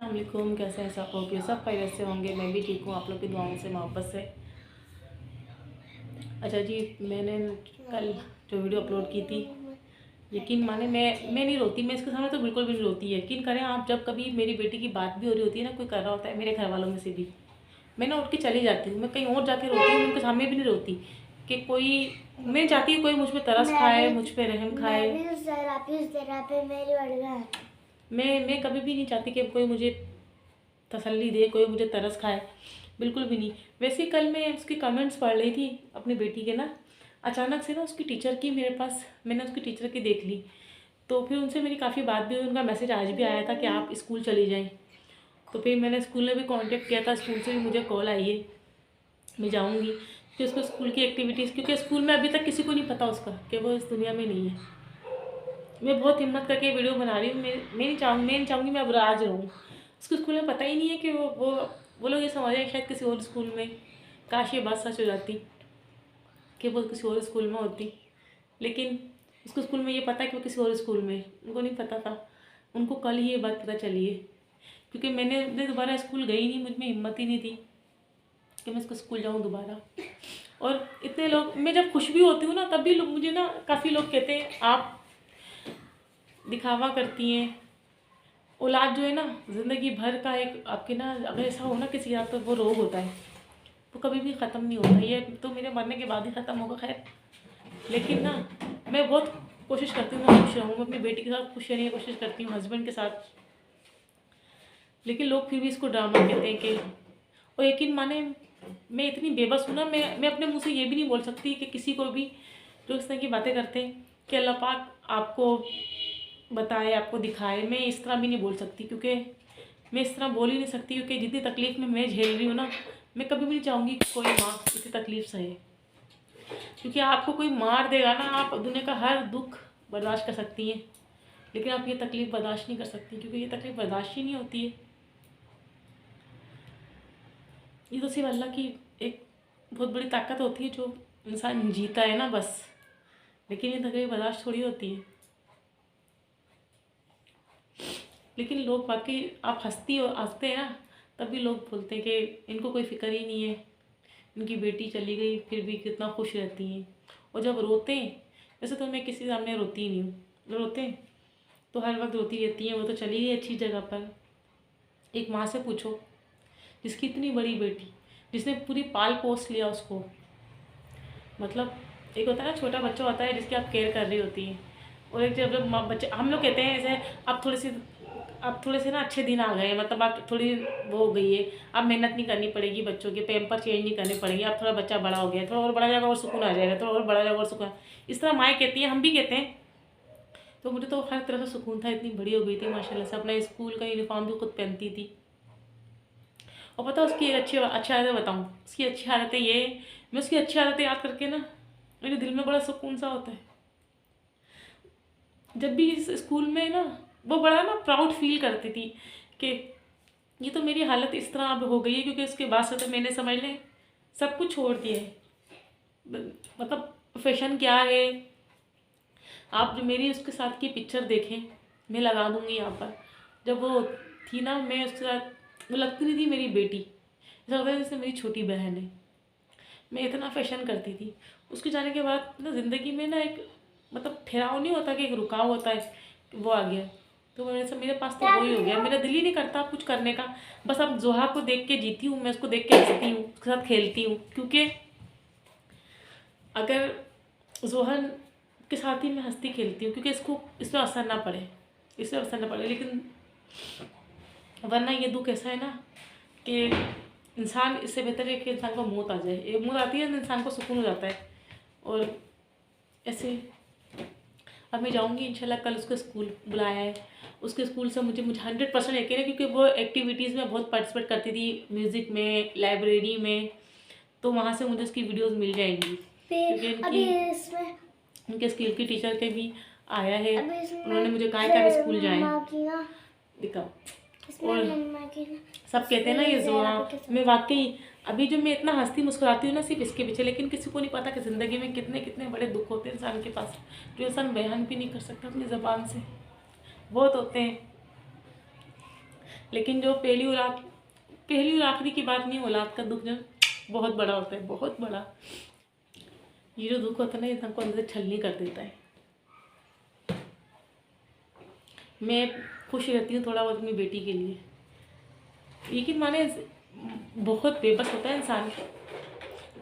अस्सलाम, कैसे हैं सब लोग? सब खैरियत से होंगे। मैं भी ठीक हूँ, आप लोग की दुआओं से, मोहब्बत से। अच्छा जी, मैंने कल जो वीडियो अपलोड की थी, यकीन माने मैं नहीं रोती, मैं इसके सामने तो बिल्कुल भी नहीं रोती। यकीन करें आप, जब कभी मेरी बेटी की बात भी हो रही होती है ना, कोई कर रहा होता है मेरे घर वालों में से भी, मैं ना उठ के चली जाती हूँ। मैं कहीं और जाके रोती हूँ, उनके सामने भी नहीं रोती कि कोई, मैं चाहती हूँ कोई मुझ पर तरस खाए, मुझ पर रहम खाए। मैं कभी भी नहीं चाहती कि कोई मुझे तसल्ली दे, कोई मुझे तरस खाए, बिल्कुल भी नहीं। वैसे ही कल मैं उसके कमेंट्स पढ़ रही थी अपनी बेटी के ना, अचानक से ना उसकी टीचर की मेरे पास, मैंने उसकी टीचर की देख ली, तो फिर उनसे मेरी काफ़ी बात भी हुई। उनका मैसेज आज भी आया था कि आप स्कूल चली जाएं। तो फिर मैंने स्कूल में भी कांटेक्ट किया था, स्कूल से भी मुझे कॉल आई है, मैं जाऊँगी कि उसको स्कूल की एक्टिविटीज़, क्योंकि स्कूल में अभी तक किसी को नहीं पता उसका कि वो इस दुनिया में नहीं है। मैं बहुत हिम्मत करके वीडियो बना रही हूँ। मैं नहीं चाहूँगी मैं अब आज रहूँ। उसके स्कूल में पता ही नहीं है कि वो लोग ये समझ रहे हैं शायद किसी और स्कूल में। काश ये बात सच हो जाती कि वो किसी और स्कूल में होती, लेकिन उसके स्कूल में ये पता है कि वो किसी और स्कूल में, उनको नहीं पता था। उनको कल ही ये बात पता चली है, क्योंकि मैंने दोबारा स्कूल गई नहीं, मुझ में हिम्मत ही नहीं थी कि मैं उसको स्कूल जाऊँ दोबारा। और इतने लोग, मैं जब खुश भी होती हूँ ना, तब भी लोग मुझे ना, काफ़ी लोग कहते हैं आप दिखावा करती हैं। औलाद जो है ना, ज़िंदगी भर का एक आपके ना, अगर ऐसा हो ना किसी का, तो वो रोग होता है, वो कभी भी ख़त्म नहीं होता। ये तो मेरे मरने के बाद ही ख़त्म होगा खैर, लेकिन ना मैं बहुत कोशिश करती हूँ मैं खुश रहूँ। मैं अपनी बेटी के साथ खुश रहने की कोशिश करती हूँ, हस्बैंड के साथ, लेकिन लोग फिर भी इसको ड्रामा कहते हैं कि, और यकीन माने मैं इतनी बेबस हूँ ना, मैं अपने मुँह से ये भी नहीं बोल सकती कि किसी को भी जो इस तरह की बातें करते हैं कि अल्लाह पाक आपको बताए, आपको दिखाए, मैं इस तरह भी नहीं बोल सकती, क्योंकि मैं इस तरह बोल ही नहीं सकती, क्योंकि जितनी तकलीफ़ में मैं झेल रही हूँ ना, मैं कभी भी नहीं चाहूँगी कि कोई माँ इतनी तकलीफ़ सहे। क्योंकि आपको कोई मार देगा ना, आप दुनिया का हर दुख बर्दाश्त कर सकती हैं, लेकिन आप ये तकलीफ़ बर्दाश्त नहीं कर सकती, क्योंकि ये तकलीफ़ बर्दाश्त ही नहीं होती है। ये तो सिर्फ अल्लाह की एक बहुत बड़ी ताकत होती है, जो इंसान जीता है ना बस, लेकिन ये तकलीफ़ बर्दाश्त थोड़ी होती है। लेकिन लोग बाकी, आप हंसती और हंसते हैं ना, तभी लोग बोलते हैं कि इनको कोई फिक्र ही नहीं है, इनकी बेटी चली गई फिर भी कितना खुश रहती हैं। और जब रोते हैं, वैसे तो मैं किसी सामने रोती ही नहीं हूँ, रोते हैं तो हर वक्त रोती रहती हैं, वो तो चली गई अच्छी जगह पर। एक माँ से पूछो जिसकी इतनी बड़ी बेटी, जिसने पूरी पाल पोस लिया उसको, मतलब एक होता है ना छोटा बच्चा होता है जिसकी आप केयर कर रही होती हैं, और एक जब जब बच्चे, हम लोग कहते हैं जैसे अब थोड़े से ना अच्छे दिन आ गए, मतलब आप थोड़ी वो हो गई है, अब मेहनत नहीं करनी पड़ेगी, बच्चों के पैम्पर चेंज नहीं करने पड़ेंगे, अब थोड़ा बच्चा बड़ा हो गया, थोड़ा और बड़ा जाएगा और सुकून आ जाएगा, थोड़ा और बड़ा जाएगा और सुकून। इस तरह माएँ कहती हैं, हम भी कहते हैं। तो मुझे तो हर तरह से सुकून था, इतनी बड़ी हो गई थी माशाल्लाह से, अपना स्कूल का यूनिफॉर्म भी खुद पहनती थी। और पता उसकी एक अच्छी आदतें बताऊँ, उसकी अच्छी आदतें ये, मैं उसकी अच्छी आदतें याद करके ना, मेरे दिल में बड़ा सुकून सा होता है। जब भी इस स्कूल में ना, वो बड़ा ना प्राउड फील करती थी कि ये तो मेरी हालत इस तरह अब हो गई है, क्योंकि उसके बाद से तो मैंने समझ लें सब कुछ छोड़ दिया है। मतलब प्रोफेशन क्या है, आप जो मेरी उसके साथ की पिक्चर देखें, मैं लगा दूँगी यहाँ पर। जब वो थी ना, मैं उसके साथ, वो लगती नहीं थी मेरी बेटी, ऐसा लगता था जैसे मेरी छोटी बहन है। मैं इतना फैशन करती थी। उसके जाने के बाद ना ज़िंदगी में ना एक, मतलब ठहराव नहीं होता कि एक रुकाव होता है, वो आ गया। तो मेरे पास तो वही हो गया, मेरा दिल ही नहीं करता कुछ करने का। बस अब जोहा को देख के जीती हूँ, मैं उसको देख के हंसती हूँ, उसके साथ खेलती हूँ, क्योंकि अगर जोहन के साथ ही मैं हंसती खेलती हूँ, क्योंकि इसमें असर ना पड़े, लेकिन वरना ये दुख ऐसा है ना कि इंसान, इससे बेहतर है कि इंसान को मौत आ जाए। एक मौत आती है तो इंसान को सुकून हो जाता है। और ऐसे अब मैं जाऊँगी इंशाल्लाह, कल उसको स्कूल बुलाया है, उसके स्कूल से मुझे 100% यकीन है, क्योंकि वो एक्टिविटीज़ में बहुत पार्टिसिपेट करती थी, म्यूज़िक में, लाइब्रेरी में, तो वहाँ से मुझे उसकी वीडियोज़ मिल जाएंगी, क्योंकि उनके स्किल की टीचर के भी आया है, उन्होंने मुझे कहा कि आप स्कूल जाएँ, दिखाओ। और सब कहते हैं ना ये जोड़ा, मैं वाकई अभी जो मैं इतना हंसती मुस्कुराती हूँ ना, सिर्फ इसके पीछे, लेकिन किसी को नहीं पता कि ज़िंदगी में कितने कितने बड़े दुख होते हैं इंसान के पास, जो इंसान बयान भी नहीं कर सकता अपनी ज़बान से। बहुत होते हैं, लेकिन जो पहली और आखिरी की बात नहीं, औलाद का दुख जो बहुत बड़ा होता है, बहुत बड़ा। ये जो दुख होता है ना, ये हमको अंदर से छलनी कर देता है। मैं खुश रहती हूँ थोड़ा बहुत अपनी बेटी के लिए, लेकिन माने बहुत बेबस होता है इंसान।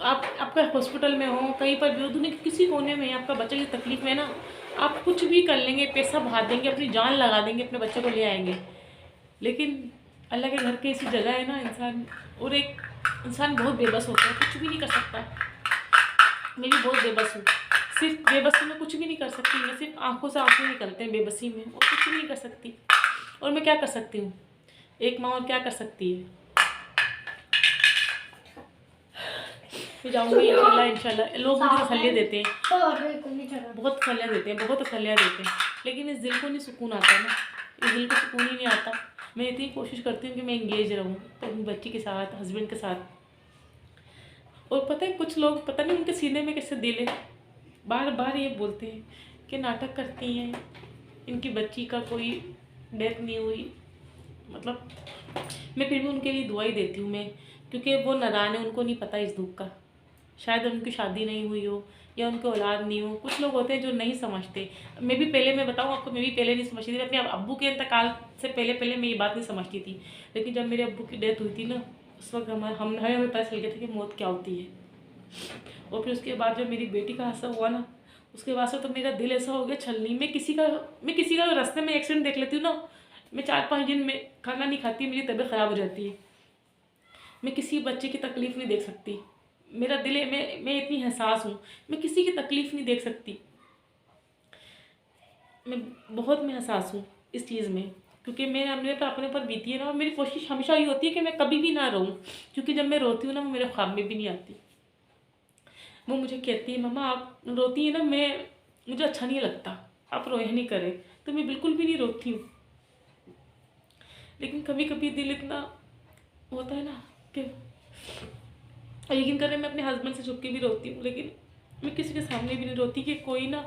आपका हॉस्पिटल में हो, कहीं पर भी हो, दुनिया के किसी कोने में आपका बच्चा की तकलीफ में ना, आप कुछ भी कर लेंगे, पैसा बहा देंगे, अपनी जान लगा देंगे, अपने बच्चे को ले आएंगे। लेकिन अल्लाह के घर की ऐसी जगह है ना इंसान, और एक इंसान बहुत बेबस होता है, कुछ भी नहीं कर सकता। मैं भी बहुत बेबस हूँ, सिर्फ बेबसी में कुछ भी नहीं कर सकती। मैं सिर्फ आंखों से आंसू निकलते हैं बेबसी में, और कुछ भी नहीं कर सकती। और मैं क्या कर सकती हूँ, एक माँ और क्या कर सकती है। मैं जाऊँगी इंशाल्लाह। लोग मुझे तसल्ली देते हैं, बहुत तसल्लियाँ देते हैं, बहुत तसल्लियाँ देते हैं, लेकिन इस दिल को नहीं सुकून आता ना, इस दिल को सुकून ही नहीं आता। मैं इतनी कोशिश करती हूँ कि मैं इंगेज रहूँ अपनी बच्ची के साथ, हस्बैंड के साथ। और पता है कुछ लोग, पता नहीं उनके सीने में कैसे दिल है, बार बार ये बोलते हैं कि नाटक करती हैं, इनकी बच्ची का कोई डेथ नहीं हुई। मतलब मैं फिर भी उनके लिए दुआ ही देती हूँ मैं, क्योंकि वो नादान है, उनको नहीं पता इस दुख का। शायद उनकी शादी नहीं हुई हो, या उनके औलाद नहीं हो। कुछ लोग होते हैं जो नहीं समझते। मैं भी पहले, मैं बताऊँ आपको, मैं भी पहले नहीं समझती थी। अपने अब्बू के इंतकाल से पहले मैं ये बात नहीं समझती थी। लेकिन जब मेरे अब्बू की डेथ हुई थी ना, उस वक्त हमें पता चल गया था कि मौत क्या होती है। और फिर उसके बाद जब मेरी बेटी का हादसा हुआ ना, उसके बाद से तो मेरा दिल ऐसा हो गया छलनी। मैं किसी का रास्ते में एक्सीडेंट देख लेती हूँ ना, मैं 4-5 दिन में खाना नहीं खाती, मेरी तबीयत ख़राब हो जाती है। मैं किसी बच्चे की तकलीफ़ नहीं देख सकती। मेरा दिल है, मैं इतनी हसास हूँ, मैं किसी की तकलीफ़ नहीं देख सकती। मैं हसास हूँ इस चीज़ में, क्योंकि मेरे पे अपने ऊपर बीती है ना। और मेरी कोशिश हमेशा ये होती है कि मैं कभी भी ना रोऊँ, क्योंकि जब मैं रोती हूँ ना, वो मेरे ख्वाब में भी नहीं आती। वो मुझे कहती है, मम्मा आप रोती है ना, मुझे अच्छा नहीं लगता, आप रोया नहीं करें। तो मैं बिल्कुल भी नहीं रोती हूँ। लेकिन कभी कभी दिल इतना होता है ना कि, यकीन करें, मैं अपने हस्बैंड से छुप के भी रोती हूँ, लेकिन मैं किसी के सामने भी नहीं रोती कि कोई ना,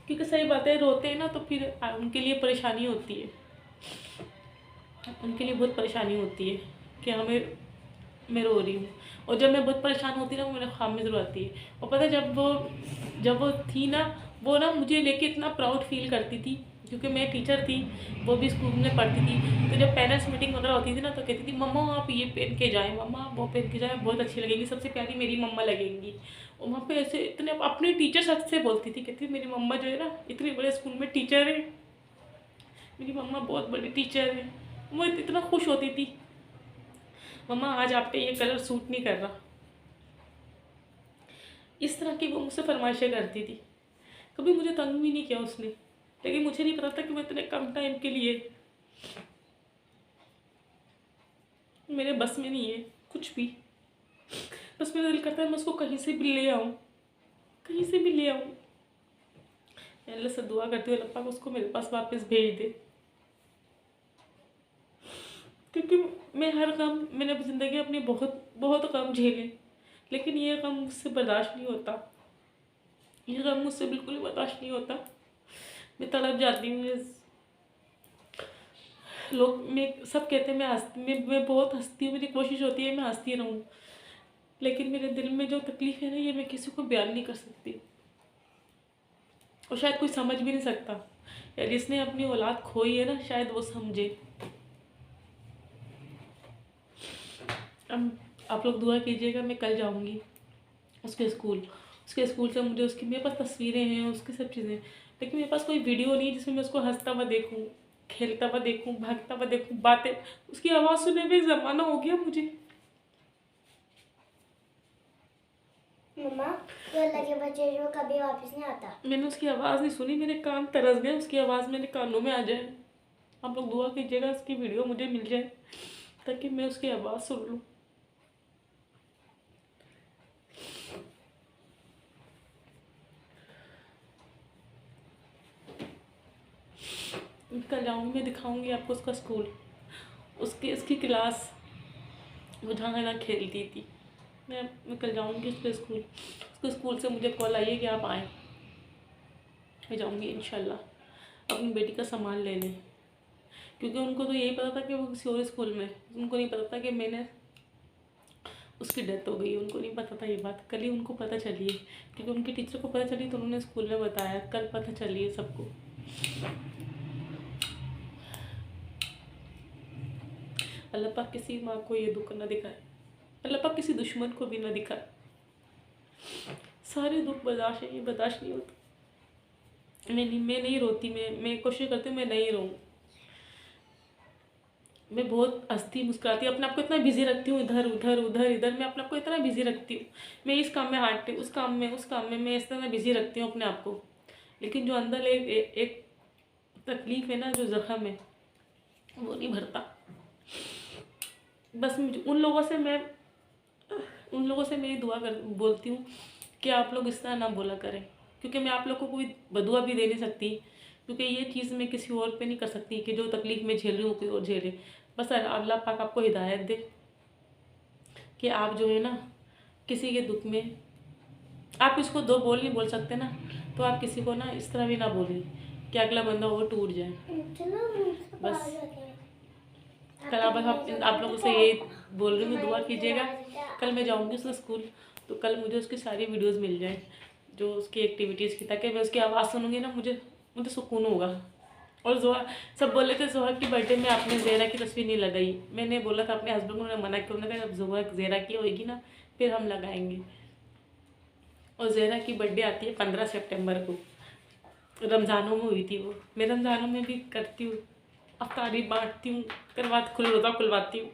क्योंकि सही बात है, रोते हैं ना तो फिर उनके लिए परेशानी होती है, उनके लिए बहुत परेशानी होती है कि मैं रो रही हूँ। और जब मैं बहुत परेशान होती ना, वो मेरे ख्वाब में ज़रूर आती है। और पता है, जब वो थी ना, वो ना मुझे लेके इतना प्राउड फील करती थी, क्योंकि मैं टीचर थी, वो भी स्कूल में पढ़ती थी। तो जब पेरेंट्स मीटिंग वगैरह होती थी ना, तो कहती थी, मम्मा आप ये पहन के जाएँ, मम्मा आप वो पहन के जाएँ, बहुत अच्छी लगेगी, सबसे प्यारी मेरी मम्मा लगेंगी। और वहाँ पे ऐसे इतने अपने टीचर से बोलती थी, कहती मेरी मम्मा जो है ना, इतने बड़े स्कूल में टीचर है, मेरी मम्मा बहुत बड़ी टीचर है। वो इतना खुश होती थी, मम्मा आज आप पे ये कलर सूट नहीं कर रहा। इस तरह की वो मुझसे फरमाइशें करती थी। कभी मुझे तंग भी नहीं किया उसने, लेकिन मुझे नहीं पता था कि मैं इतने कम टाइम के लिए, मेरे बस में नहीं है कुछ भी। बस मेरा दिल करता है मैं उसको कहीं से भी ले आऊँ, कहीं से भी ले आऊँ। मैं अल्लाह से दुआ करती हूँ, अल्लाह पाक उसको मेरे पास वापस भेज दे, क्योंकि मैंने अपनी ज़िंदगी अपनी बहुत बहुत गम झेले, लेकिन ये गम मुझसे बर्दाश्त नहीं होता। ये गम मुझसे बिल्कुल भी बर्दाश्त नहीं होता। मैं तड़प जाती हूँ। मैं सब कहते हैं मैं बहुत हंसती हूँ, मेरी कोशिश होती है मैं हंसती रहूँ, लेकिन मेरे दिल में जो तकलीफ़ है ना, ये मैं किसी को बयान नहीं कर सकती। और शायद कोई समझ भी नहीं सकता, या जिसने अपनी औलाद खोई है ना, शायद वो समझे। अब आप लोग दुआ कीजिएगा, मैं कल जाऊँगी उसके स्कूल से मुझे मेरे पास तस्वीरें हैं, उसकी सब चीज़ें, लेकिन मेरे पास कोई वीडियो नहीं जिसमें मैं उसको हंसता हुआ देखूँ, खेलता हुआ देखूँ, भागता हुआ देखूँ, बातें, उसकी आवाज़ सुनने में एक ज़माना हो गया मुझे। मम्मा तो अल्लाह के बच्चे जो कभी वापस नहीं आता। मैंने उसकी आवाज़ नहीं सुनी, मेरे कान तरस गए, उसकी आवाज़ मेरे कानों में आ जाए। आप लोग दुआ कीजिएगा उसकी वीडियो मुझे मिल जाए, ताकि मैं उसकी आवाज़ सुन लूँ। कल जाऊँगी, मैं दिखाऊँगी आपको उसका स्कूल, उसकी क्लास, वो जहाँ ना खेलती थी। मैं कल जाऊँगी उसके स्कूल से मुझे कॉल आई है कि आप आएँ। मैं जाऊँगी इंशाल्लाह अपनी बेटी का सामान लेने, क्योंकि उनको तो यही पता था कि वो किसी और स्कूल में, उनको नहीं पता था कि मैंने उसकी डेथ हो गई। उनको नहीं पता था ये बात, कल ही उनको पता चली है, क्योंकि उनकी टीचर को पता चली तो उन्होंने स्कूल में बताया, कल पता चली है सबको। अल्लाह पाक किसी माँ को ये दुख ना दिखाए, अल्लाह पाक किसी दुश्मन को भी ना दिखाए। सारे दुख बर्दाश्त है, ये बर्दाश्त नहीं होता। मैं नहीं रोती, मैं कोशिश करती हूँ मैं नहीं रोऊँ। मैं बहुत हंसती मुस्कुराती अपने आप को इतना बिजी रखती हूँ, इधर उधर उधर इधर, मैं अपने आप को इतना बिजी रखती हूँ। मैं इस काम में हारती हूँ, उस काम में मैं इस तरह बिजी रखती हूँ अपने आप को। लेकिन जो अंदर एक तकलीफ है ना, जो जख्म है, वो नहीं भरता। बस उन लोगों से मेरी दुआ बोलती हूँ कि आप लोग इस तरह ना बोला करें, क्योंकि मैं आप लोगों को कोई बदुआ भी दे नहीं सकती, क्योंकि ये चीज़ मैं किसी और पे नहीं कर सकती कि जो तकलीफ़ मैं झेल रही हूँ कोई और झेले। बस अल्लाह पाक आपको हिदायत दे कि आप जो है ना, किसी के दुख में आप इसको दो बोल नहीं बोल सकते ना, तो आप किसी को ना इस तरह भी ना बोलें कि अगला बंदा वो टूट जाए। बस कल आप लोगों से ये बोल रही हूँ, दुआ कीजिएगा। कल मैं जाऊँगी उसका स्कूल, तो कल मुझे उसकी सारी वीडियोस मिल जाए, जो उसकी एक्टिविटीज़ की, ताकि मैं उसकी आवाज़ सुनूंगी ना, मुझे सुकून होगा। और जोहा सब बोले थे जोहा की बर्थडे में आपने ज़ेरा की तस्वीर नहीं लगाई। मैंने बोला था अपने हस्बैंड को, उन्होंने मना किया, उन्होंने कहा जब जोहा ज़ेरा की होएगी ना फिर हम लगाएंगे। और ज़ेरा की बर्थडे आती है 15 सितंबर को, रमज़ानों में हुई थी वो। मैं रमज़ानों में भी करती हूँ, अफ्तारी बांटती हूँ, रोज़ा खुलवाती हूँ।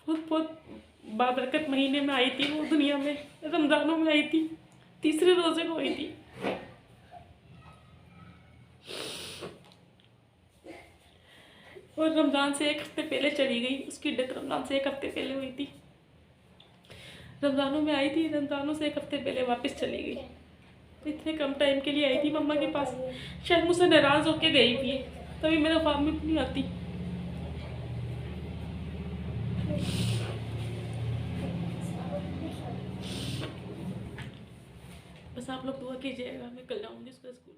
बहुत बाबरकत महीने में आई थी वो दुनिया में, रमज़ानों में आई थी, तीसरे रोज़े को आई थी। और रमज़ान से एक हफ्ते पहले चली गई, उसकी डेथ रमज़ान से एक हफ्ते पहले हुई थी। रमज़ानों में आई थी, रमज़ानों से एक हफ्ते पहले वापस चली गई। इतने कम टाइम के लिए आई थी मम्मा के पास, शायद मुझसे नाराज़ होके गई भी, तभी मेरे ख्वाब में नहीं आती। बस आप लोग दुआ कीजिएगा, मैं कल जाऊँगी उसका स्कूल।